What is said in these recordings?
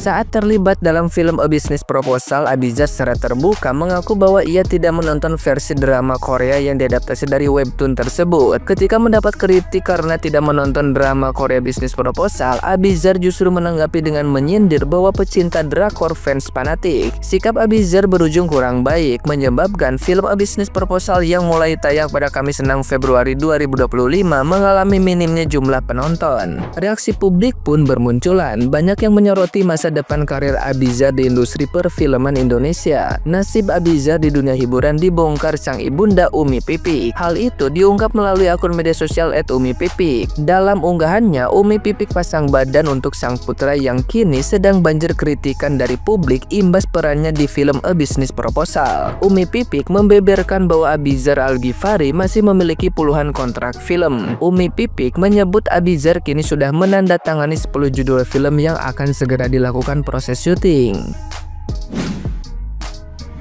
Saat terlibat dalam film A Business Proposal, Abizar secara terbuka mengaku bahwa ia tidak menonton versi drama Korea yang diadaptasi dari webtoon tersebut. Ketika mendapat kritik karena tidak menonton drama Korea Business Proposal, Abizar justru menanggapi dengan menyindir bahwa pecinta drakor fans fanatik. Sikap Abizar berujung kurang baik, menyebabkan film A Business Proposal yang mulai tayang pada Kamis 6 Februari 2025 mengalami minimnya jumlah penonton. Reaksi publik pun bermunculan, banyak yang menyoroti masa depan karir Abizar di industri perfilman Indonesia. Nasib Abizar di dunia hiburan dibongkar sang ibunda Umi Pipik. Hal itu diungkap melalui akun media sosial @umipipik. Dalam unggahannya, Umi Pipik pasang badan untuk sang putra yang kini sedang banjir kritikan dari publik imbas perannya di film A Business Proposal. Umi Pipik membeberkan bahwa Abizar Al-Ghifari masih memiliki puluhan kontrak film. Umi Pipik menyebut Abizar kini sudah menandatangani 10 judul film yang akan segera dilakukan proses syuting.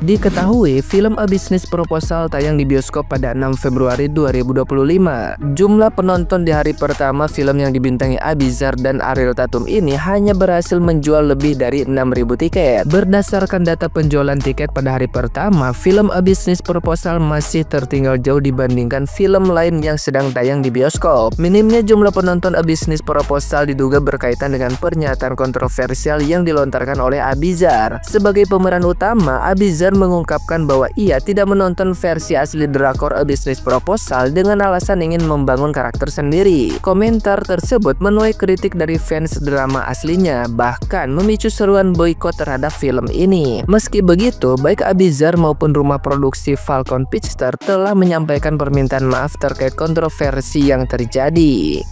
Diketahui, film A Business Proposal tayang di bioskop pada 6 Februari 2025. Jumlah penonton di hari pertama film yang dibintangi Abizar dan Ariel Tatum ini hanya berhasil menjual lebih dari 6.000 tiket. Berdasarkan data penjualan tiket pada hari pertama, film A Business Proposal masih tertinggal jauh dibandingkan film lain yang sedang tayang di bioskop. Minimnya jumlah penonton A Business Proposal diduga berkaitan dengan pernyataan kontroversial yang dilontarkan oleh Abizar. Sebagai pemeran utama, Abizar mengungkapkan bahwa ia tidak menonton versi asli drakor A Business Proposal dengan alasan ingin membangun karakter sendiri. Komentar tersebut menuai kritik dari fans drama aslinya, bahkan memicu seruan boikot terhadap film ini. Meski begitu, baik Abizar maupun rumah produksi Falcon Pictures telah menyampaikan permintaan maaf terkait kontroversi yang terjadi.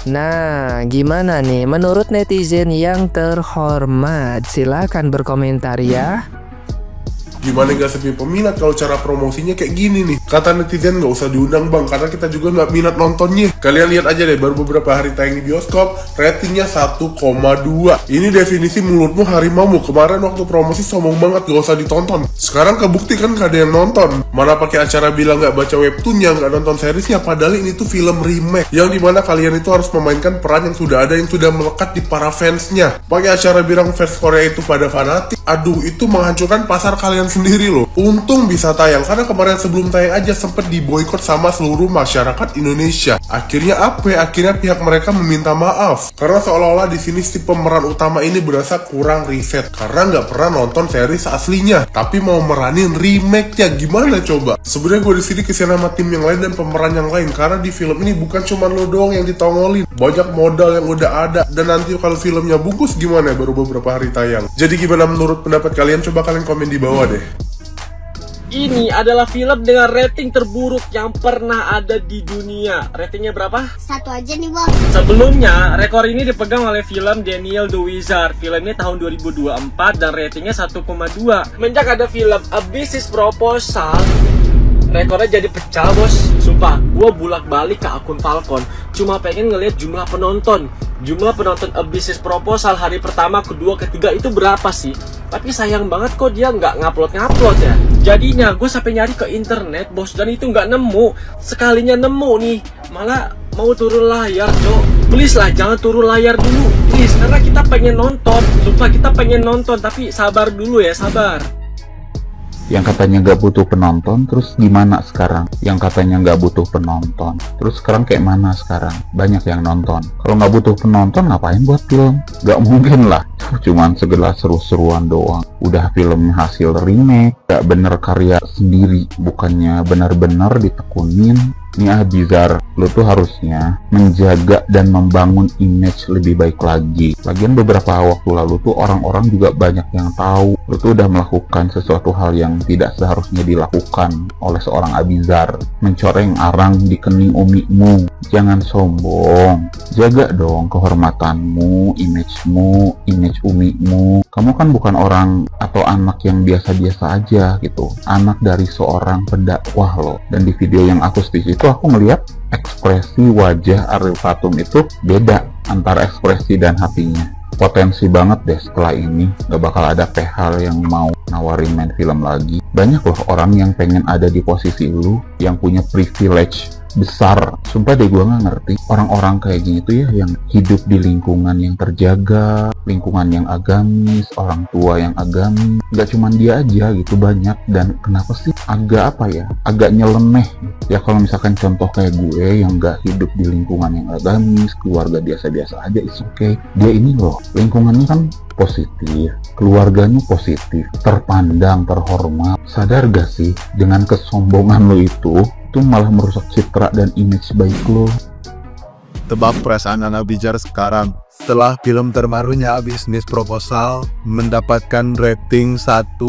Nah, gimana nih menurut netizen yang terhormat? Silakan berkomentar ya. Gimana gak sepi peminat kalau cara promosinya kayak gini nih? Kata netizen gak usah diundang bang, karena kita juga gak minat nontonnya. Kalian lihat aja deh, baru beberapa hari tayang di bioskop, ratingnya 1,2. Ini definisi mulutmu harimaumu. Kemarin waktu promosi sombong banget gak usah ditonton. Sekarang kebukti kan gak ada yang nonton. Mana pakai acara bilang gak baca webtoonnya, gak nonton seriesnya, padahal ini tuh film remake yang dimana kalian itu harus memainkan peran yang sudah ada, yang sudah melekat di para fansnya. Pakai acara bilang fans Korea itu pada fanatik. Aduh, itu menghancurkan pasar kalian sendiri loh. Untung bisa tayang, karena kemarin sebelum tayang aja sempet diboikot sama seluruh masyarakat Indonesia. Akhirnya apa ya? Akhirnya pihak mereka meminta maaf karena seolah-olah di sini si pemeran utama ini berasa kurang riset karena nggak pernah nonton series aslinya, tapi mau meranin remake-nya. Gimana coba? Sebenarnya gue di sini kesian sama tim yang lain dan pemeran yang lain, karena di film ini bukan cuma lo doang yang ditongolin, banyak modal yang udah ada. Dan nanti kalau filmnya bungkus gimana? Baru beberapa hari tayang. Jadi gimana menurut pendapat kalian? Coba kalian komen di bawah deh. Ini adalah film dengan rating terburuk yang pernah ada di dunia. Ratingnya berapa? 1 aja nih bang. Sebelumnya, rekor ini dipegang oleh film Daniel the Wizard. Filmnya tahun 2024 dan ratingnya 1,2. Semenjak ada film A Business Proposal, rekornya jadi pecah bos. Sumpah, gue bolak-balik ke akun Falcon cuma pengen ngeliat jumlah penonton. Jumlah penonton A Business Proposal hari pertama, kedua, ketiga itu berapa sih? Tapi sayang banget kok dia nggak ngupload ya. Jadinya gue sampai nyari ke internet bos, dan itu nggak nemu. Sekalinya nemu nih, malah mau turun layar cok. Please lah, jangan turun layar dulu please, karena kita pengen nonton. Sumpah kita pengen nonton, tapi sabar dulu ya, sabar. Yang katanya nggak butuh penonton, terus gimana sekarang? Yang katanya nggak butuh penonton, terus sekarang kayak mana sekarang? Banyak yang nonton. Kalau nggak butuh penonton, ngapain buat film? Nggak mungkin lah, cuman segelas seru-seruan doang. Udah film hasil remake, nggak bener karya sendiri, bukannya benar-benar ditekunin. Nih Abizar, lo tuh harusnya menjaga dan membangun image lebih baik lagi. Lagian beberapa waktu lalu tuh orang-orang juga banyak yang tahu lo tuh udah melakukan sesuatu hal yang tidak seharusnya dilakukan oleh seorang Abizar. Mencoreng arang di kening umimu. Jangan sombong. Jaga dong kehormatanmu, image-mu, image umimu. Kamu kan bukan orang atau anak yang biasa-biasa aja gitu. Anak dari seorang pendakwah loh. Dan di video yang aku stitch itu aku melihat ekspresi wajah Ariel Tatum itu beda antara ekspresi dan hatinya. Potensi banget deh setelah ini gak bakal ada PH yang mau nawarin main film lagi. Banyak loh orang yang pengen ada di posisi lu, yang punya privilege besar. Sumpah deh, gue nggak ngerti orang-orang kayak gini tuh ya, yang hidup di lingkungan yang terjaga, lingkungan yang agamis, orang tua yang agamis. Gak cuman dia aja gitu, banyak. Dan kenapa sih agak agak nyeleneh ya. Kalau misalkan contoh kayak gue yang gak hidup di lingkungan yang agamis, keluarga biasa-biasa aja, it's okay. Dia ini loh, lingkungannya kan positif, keluarganya positif, terpandang, terhormat. Sadar gak sih dengan kesombongan lo itu malah merusak citra dan image baik lo? Tebak perasaan anak Bijar sekarang setelah film terbarunya Bisnis Proposal mendapatkan rating 1,2.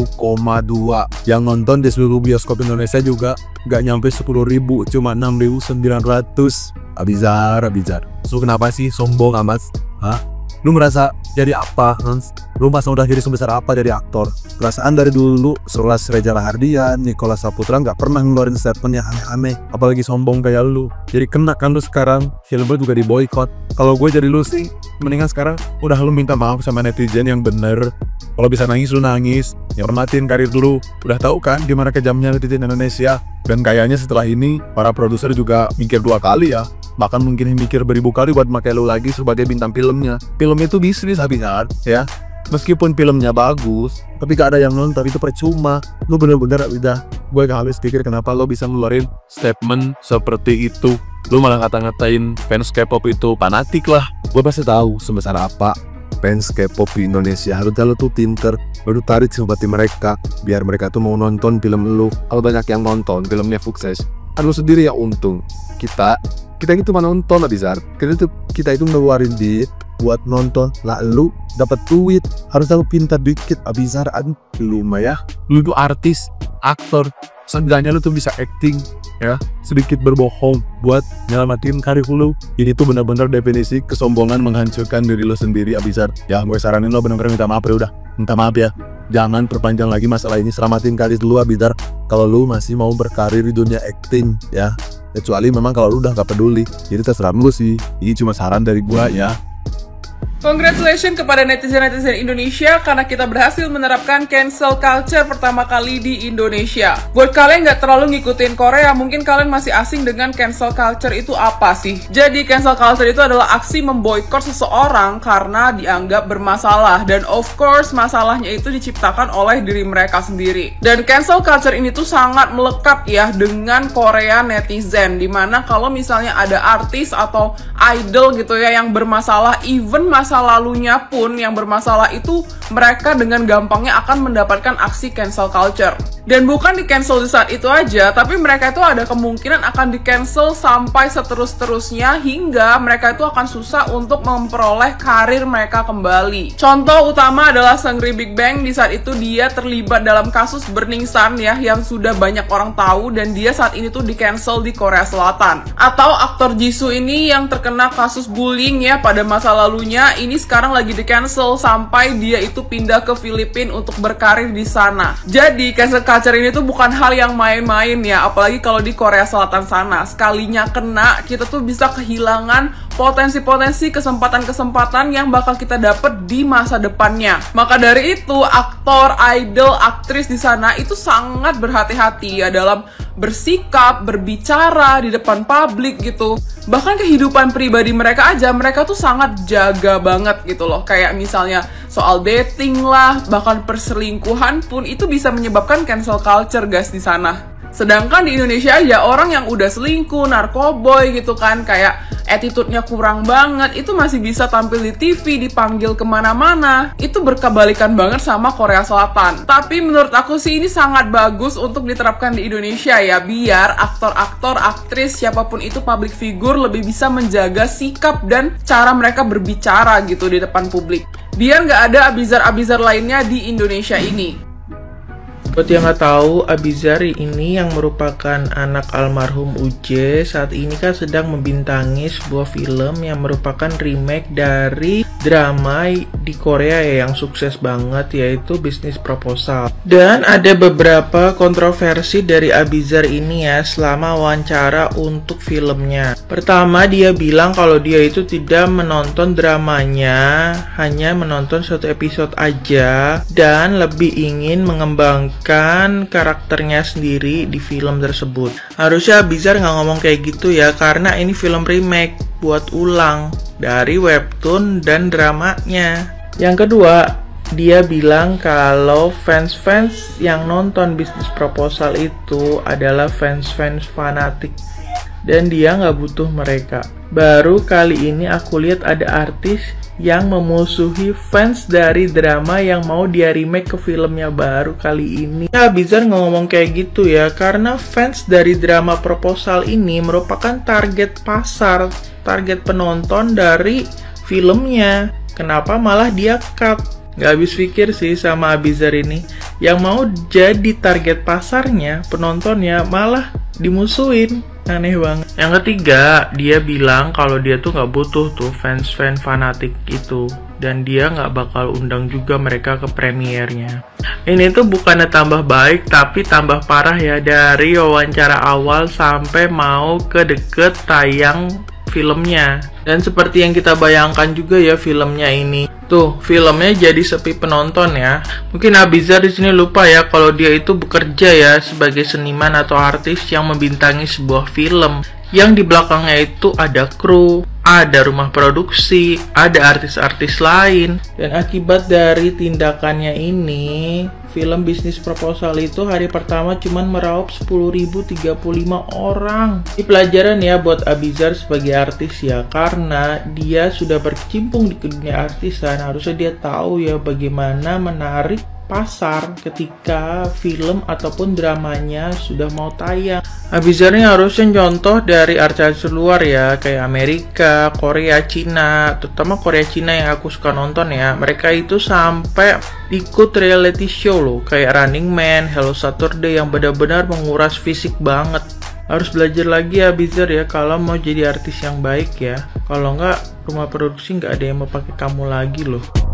Yang nonton di seluruh bioskop Indonesia juga gak nyampe 10.000, cuma 6.900. Abizar. So kenapa sih sombong amat? Hah? Lu merasa jadi apa, Hans? Lu masa udah jadi sebesar apa jadi aktor? Perasaan dari dulu, Sulas Reza Rahardian, Nicholas Saputra nggak pernah ngeluarin statement yang aneh-aneh, apalagi sombong kayak lu. Jadi kena kan lu sekarang, film juga diboykot. Kalau gue jadi lu sih, mendingan sekarang udah lu minta maaf sama netizen yang bener. Kalau bisa nangis lu nangis, ya hormatin karir dulu. Udah tahu kan gimana kejamnya netizen Indonesia. Dan kayaknya setelah ini, para produser juga mikir 2 kali ya. Bahkan mungkin mikir beribu kali buat pakai lu lagi sebagai bintang filmnya. Film itu bisnis Abizar, ya. Meskipun filmnya bagus, tapi gak ada yang nonton, itu percuma. Lu bener-bener udah, gue gak habis pikir kenapa lo bisa ngeluarin statement seperti itu. Lu malah ngata-ngatain fans K-pop itu fanatik lah. Gue pasti tahu sebesar apa fans K-pop di Indonesia. Harusnya lu tuh pinter, baru tarik simpati mereka, biar mereka tuh mau nonton film lu. Kalau banyak yang nonton, filmnya sukses, lu sendiri yang untung. Kita itu cuma nonton Abizar. Kita itu ngeluarin duit buat nonton, lah lu dapat duit. Harus lu pintar dikit Abizar. Lu mah ya, lu tuh artis, aktor, seenggaknya lu tuh bisa acting ya, sedikit berbohong buat nyelamatin karir lu. Ini tuh benar-benar definisi kesombongan menghancurkan diri lu sendiri Abizar. Ya gue saranin lo benar-benar minta maaf ya, udah minta maaf ya. Jangan perpanjang lagi masalah ini, selamatin karir dulu Abizar. Kalau lu masih mau berkarir di dunia acting ya, kecuali memang kalau lu udah gak peduli, jadi terserah lu sih. Ini cuma saran dari gua ya. Congratulations kepada netizen-netizen Indonesia karena kita berhasil menerapkan cancel culture pertama kali di Indonesia. Buat kalian nggak terlalu ngikutin Korea, mungkin kalian masih asing dengan cancel culture itu apa sih? Jadi cancel culture itu adalah aksi memboikot seseorang karena dianggap bermasalah. Dan of course masalahnya itu diciptakan oleh diri mereka sendiri. Dan cancel culture ini tuh sangat melekat ya dengan Korea netizen. Dimana kalau misalnya ada artis atau idol gitu ya yang bermasalah, even masa lalunya pun yang bermasalah itu, mereka dengan gampangnya akan mendapatkan aksi cancel culture. Dan bukan di cancel di saat itu aja, tapi mereka itu ada kemungkinan akan di cancel sampai seterus-terusnya hingga mereka itu akan susah untuk memperoleh karir mereka kembali. Contoh utama adalah Seungri Big Bang. Di saat itu dia terlibat dalam kasus Burning Sun ya, yang sudah banyak orang tahu, dan dia saat ini tuh di cancel di Korea Selatan. Atau aktor Jisoo ini yang terkena kasus bullying ya pada masa lalunya, ini sekarang lagi di cancel sampai dia itu pindah ke Filipina untuk berkarir di sana. Jadi cancel culture ini tuh bukan hal yang main-main ya, apalagi kalau di Korea Selatan sana. Sekalinya kena, kita tuh bisa kehilangan potensi-potensi, kesempatan-kesempatan yang bakal kita dapet di masa depannya. Maka dari itu, aktor, idol, aktris di sana itu sangat berhati-hati ya dalam bersikap, berbicara di depan publik gitu. Bahkan kehidupan pribadi mereka aja, mereka tuh sangat jaga banget gitu loh. Kayak misalnya soal dating lah, bahkan perselingkuhan pun itu bisa menyebabkan cancel culture guys di sana. Sedangkan di Indonesia aja orang yang udah selingkuh, narkoboy gitu kan, kayak attitude-nya kurang banget, itu masih bisa tampil di TV, dipanggil kemana-mana. Itu berkebalikan banget sama Korea Selatan. Tapi menurut aku sih ini sangat bagus untuk diterapkan di Indonesia ya, biar aktor-aktor, aktris, siapapun itu public figure lebih bisa menjaga sikap dan cara mereka berbicara gitu di depan publik. Biar nggak ada Abizar-Abizar lainnya di Indonesia ini. Buat yang nggak tahu, Abizar ini yang merupakan anak almarhum Uje saat ini kan sedang membintangi sebuah film yang merupakan remake dari drama di Korea ya yang sukses banget, yaitu Business Proposal. Dan ada beberapa kontroversi dari Abizar ini ya selama wawancara untuk filmnya. Pertama, dia bilang kalau dia itu tidak menonton dramanya, hanya menonton satu episode aja dan lebih ingin mengembangkan karakternya sendiri di film tersebut. Harusnya Abizar nggak ngomong kayak gitu ya, karena ini film remake buat ulang dari webtoon dan dramanya. Yang kedua, dia bilang kalau fans-fans yang nonton Business Proposal itu adalah fans-fans fanatik dan dia nggak butuh mereka. Baru kali ini aku lihat ada artis yang memusuhi fans dari drama yang mau dia remake ke filmnya baru kali ini. Ya, Abizar ngomong kayak gitu ya, karena fans dari drama Proposal ini merupakan target pasar, target penonton dari filmnya. Kenapa malah dia cut? Gak habis pikir sih sama Abizar ini. Yang mau jadi target pasarnya, penontonnya, malah dimusuhin. Aneh banget. Yang ketiga, dia bilang kalau dia tuh gak butuh tuh fans-fans fanatik itu. Dan dia gak bakal undang juga mereka ke premiernya. Ini tuh bukannya tambah baik, tapi tambah parah ya. Dari wawancara awal sampai mau ke deket tayang filmnya. Dan seperti yang kita bayangkan juga ya filmnya ini. Tuh, filmnya jadi sepi penonton ya. Mungkin Abizar di sini lupa ya kalau dia itu bekerja ya sebagai seniman atau artis yang membintangi sebuah film. Yang di belakangnya itu ada kru, ada rumah produksi, ada artis-artis lain. Dan akibat dari tindakannya ini, film Business Proposal itu hari pertama cuman meraup 10.035 orang. Ini pelajaran ya buat Abizar sebagai artis ya, karena dia sudah berkecimpung di dunia artisan. Harusnya dia tahu ya bagaimana menarik pasar ketika film ataupun dramanya sudah mau tayang. Abizar ini harusnya contoh dari artis luar ya, kayak Amerika, Korea, Cina, terutama Korea Cina yang aku suka nonton ya. Mereka itu sampai ikut reality show loh, kayak Running Man, Hello Saturday yang benar-benar menguras fisik banget. Harus belajar lagi ya Abizar ya kalau mau jadi artis yang baik ya. Kalau nggak, rumah produksi nggak ada yang mau pakai kamu lagi loh.